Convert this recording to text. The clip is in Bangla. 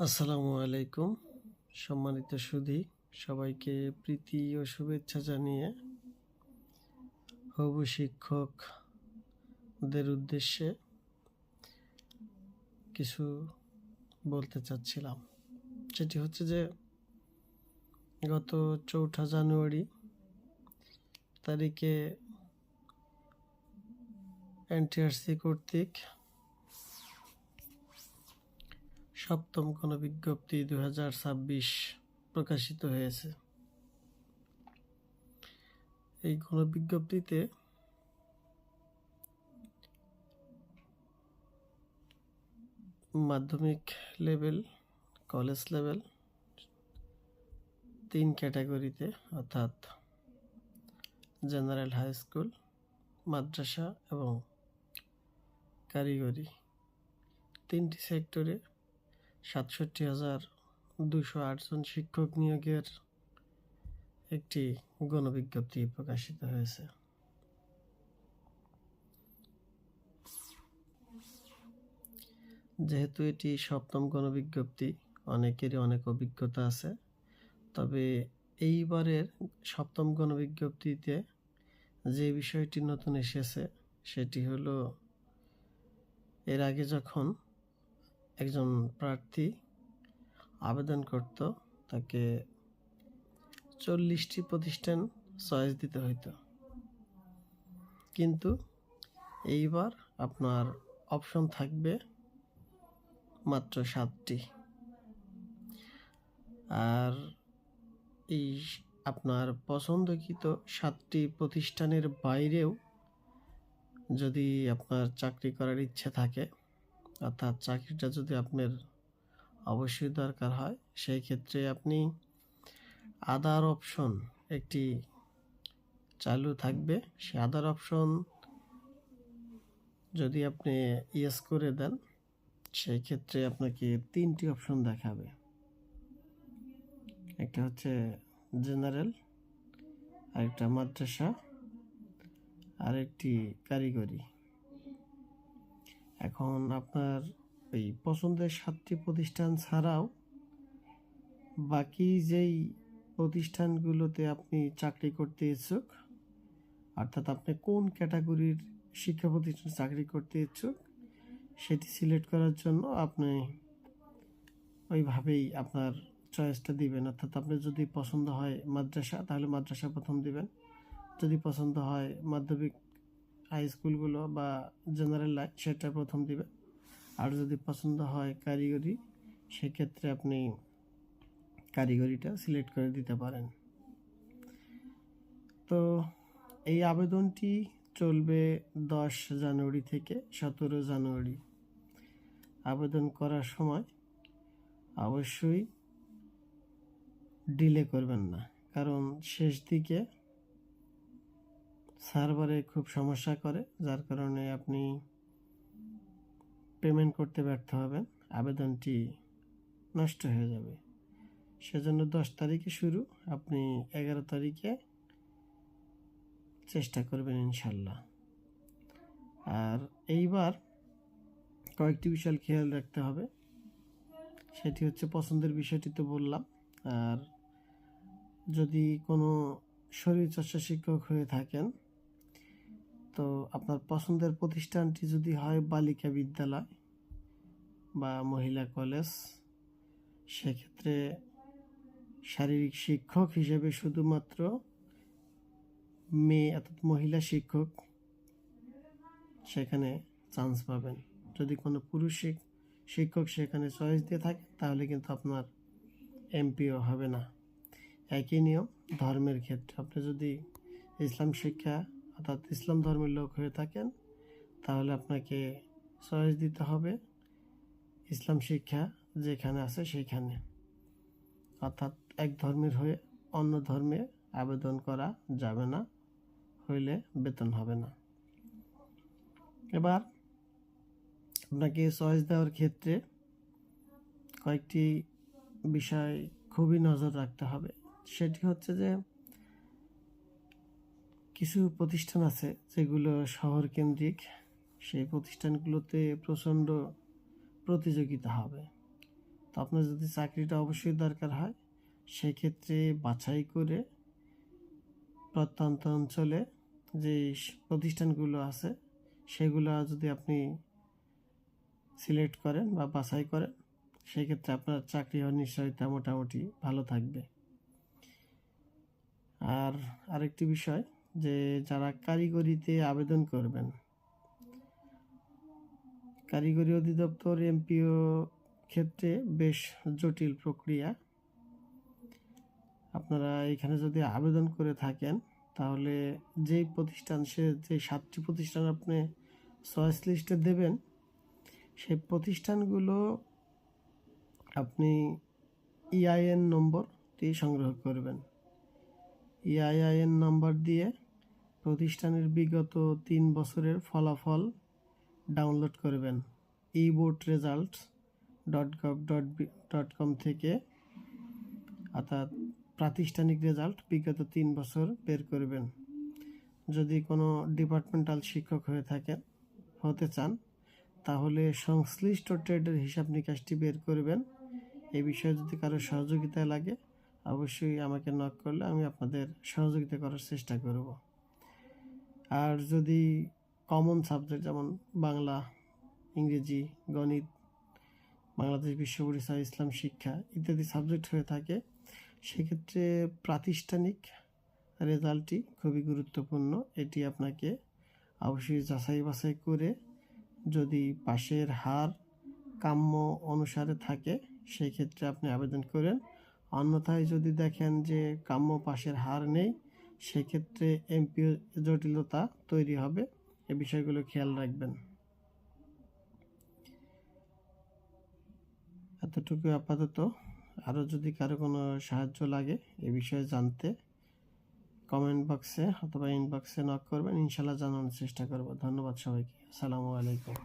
আসসালামু আলাইকুম, সম্মানিত সুধী সবাইকে প্রীতি ও শুভেচ্ছা জানিয়ে হবু শিক্ষকদের উদ্দেশ্যে কিছু বলতে চাচ্ছিলাম। সেটি হচ্ছে যে গত 4 জানুয়ারি তারিখে এনটিআরসি কর্তৃক সপ্তম গণবিজ্ঞপ্তি 2026 প্রকাশিত হয়েছে। এই গণবিজ্ঞপ্তিতে মাধ্যমিক লেভেল, কলেজ লেভেল 3 ক্যাটাগরিতে, অর্থাৎ জেনারেল হাই স্কুল, মাদ্রাসা এবং কারিগরি 3টি সেক্টরে 67,208 জন শিক্ষক নিয়োগের একটি গণবিজ্ঞপ্তি প্রকাশিত হয়েছে। যেহেতু এটি সপ্তম গণবিজ্ঞপ্তি, অনেকেরই অনেক অভিজ্ঞতা আছে, তবে এইবারের সপ্তম গণবিজ্ঞপ্তিতে যে বিষয়টি নতুন এসেছে সেটি হলো, এর আগে যখন একজন প্রার্থী আবেদন করত তাকে 40টি প্রতিষ্ঠান চয়েস দিতে হইতো, কিন্তু এইবার আপনার অপশন থাকবে মাত্র 7টি। আর এই আপনার পছন্দকৃত 7টি প্রতিষ্ঠানের বাইরেও যদি আপনার চাকরি করার ইচ্ছে থাকে, অর্থাৎ চাকরিটা যদি আপনার অবশ্যই দরকার হয়, সেই ক্ষেত্রে আপনি আদার অপশন একটি চালু থাকবে। সে আদার অপশন যদি আপনি ইয়েস করে দেন, সেই ক্ষেত্রে আপনাকে 3টি অপশন দেখাবে। একটা হচ্ছে জেনারেল, আরেকটা মাদ্রাসা, আরেকটি কারিগরি। এখন আপনার এই পছন্দের 7টি প্রতিষ্ঠান ছাড়াও বাকি যেই প্রতিষ্ঠানগুলোতে আপনি চাকরি করতে ইচ্ছুক, অর্থাৎ আপনি কোন ক্যাটাগরির শিক্ষা প্রতিষ্ঠানে চাকরি করতে ইচ্ছুক, সেটি সিলেক্ট করার জন্য আপনি ওইভাবেই আপনার চয়েসটা দিবেন। অর্থাৎ আপনার যদি পছন্দ হয় মাদ্রাসা, তাহলে মাদ্রাসা প্রথম দিবেন। যদি পছন্দ হয় মাধ্যমিক হাই স্কুলগুলো বা জেনারেল লাইন, সেটা প্রথম দিবেন। আর যদি পছন্দ হয় কারিগরি, সেক্ষেত্রে আপনি কারিগরিটা সিলেক্ট করে দিতে পারেন। তো এই আবেদনটি চলবে 10 জানুয়ারি থেকে 17 জানুয়ারি। আবেদন করার সময় অবশ্যই ডিলে করবেন না, কারণ শেষ দিকে সার্ভারে খুব সমস্যা করে, যার কারণে আপনি পেমেন্ট করতে ব্যর্থ হবেন, আবেদনটি নষ্ট হয়ে যাবে। সেজন্য 10 তারিখে শুরু, আপনি 11 তারিখে চেষ্টা করবেন ইনশাল্লাহ। আর এইবার কয়েকটি বিষয় খেয়াল রাখতে হবে। সেটি হচ্ছে পছন্দের বিষয়টি তো বললাম। আর যদি কোনো শরীরচর্চা শিক্ষক হয়ে থাকেন, তো আপনার পছন্দের প্রতিষ্ঠানটি যদি হয় বালিকা বিদ্যালয় বা মহিলা কলেজ, সেক্ষেত্রে শারীরিক শিক্ষক হিসেবে শুধুমাত্র মেয়ে অর্থাৎ মহিলা শিক্ষক সেখানে চান্স পাবেন। যদি কোনো পুরুষ শিক্ষক সেখানে চয়েস দিয়ে থাকে, তাহলে কিন্তু আপনার এমপিও হবে না। একই নিয়ম ধর্মের ক্ষেত্রে, আপনি যদি ইসলাম শিক্ষা অর্থাৎ ইসলাম ধর্মের লোক হয়ে থাকেন, তাহলে আপনাকে চয়েস দিতে হবে ইসলাম শিক্ষা যেখানে আছে সেইখানে, অর্থাৎ এক ধর্মের হয়ে অন্য ধর্মে আবেদন করা যাবে না, হইলে বেতন হবে না। এবার আপনাকে চয়েস দেওয়ার ক্ষেত্রে কয়েকটি বিষয় খুবই নজর রাখতে হবে। সেটি হচ্ছে যে কিছু প্রতিষ্ঠান আছে যেগুলো শহর কেন্দ্রিক, সেই প্রতিষ্ঠানগুলোতে প্রচণ্ড প্রতিযোগিতা হবে। তো আপনার যদি চাকরিটা অবশ্যই দরকার হয়, সেক্ষেত্রে বাছাই করে প্রত্যন্ত অঞ্চলে যে প্রতিষ্ঠানগুলো আছে সেগুলো যদি আপনি সিলেক্ট করেন বা বাছাই করেন, সেক্ষেত্রে আপনার চাকরি হওয়ার নিশ্চয়তা মোটামুটি ভালো থাকবে। আর আরেকটি বিষয়, যে যারা কারিগরিতে আবেদন করবেন, কারিগরি অধিদপ্তর এমপিও ক্ষেত্রে বেশ জটিল প্রক্রিয়া। আপনারা এখানে যদি আবেদন করে থাকেন, তাহলে যেই প্রতিষ্ঠান, যে 7টি প্রতিষ্ঠান আপনি চয়েস লিস্টে দেবেন, সেই প্রতিষ্ঠানগুলো আপনি ইআইএন নম্বরটি সংগ্রহ করবেন। ইআইএন নম্বর দিয়ে প্রতিষ্ঠানের বিগত 3 বছরের ফলাফল ডাউনলোড করবেন eboardresults.gov.com থেকে, অর্থাৎ প্রাতিষ্ঠানিক রেজাল্ট বিগত 3 বছর বের করবেন। যদি কোনো ডিপার্টমেন্টাল শিক্ষক হতে চান, তাহলে সংশ্লিষ্ট ট্রেডের হিসাব নিকাশটি বের করবেন। এই বিষয়ে যদি কারো সহযোগিতা লাগে, অবশ্যই আমাকে নক করলে আমি আপনাদের সহযোগিতা করার চেষ্টা করব। আর যদি কমন সাবজেক্ট যেমন বাংলা, ইংরেজি, গণিত, বাংলাদেশ বিশ্ব পরিচয়, ইসলাম শিক্ষা ইত্যাদি সাবজেক্ট হয়ে থাকে, সেক্ষেত্রে প্রাতিষ্ঠানিক রেজাল্টটি খুবই গুরুত্বপূর্ণ। এটি আপনাকে অবশ্যই যাচাই বাছাই করে, যদি পাশের হার কাম্য অনুসারে থাকে, সেই ক্ষেত্রে আপনি আবেদন করেন। অন্যথায় যদি দেখেন যে কাম্য পাশের হার নেই, সেক্ষেত্রে এমপিও জটিলতা তৈরি হবে। এই বিষয়গুলো খেয়াল রাখবেন। এতটুকু আপাতত। আরও যদি কারো কোনো সাহায্য লাগে এ বিষয়ে জানতে, কমেন্ট বক্সে অথবা ইনবক্সে নক করবেন, ইনশাল্লাহ জানানোর চেষ্টা করব। ধন্যবাদ সবাইকে। আসসালামু আলাইকুম।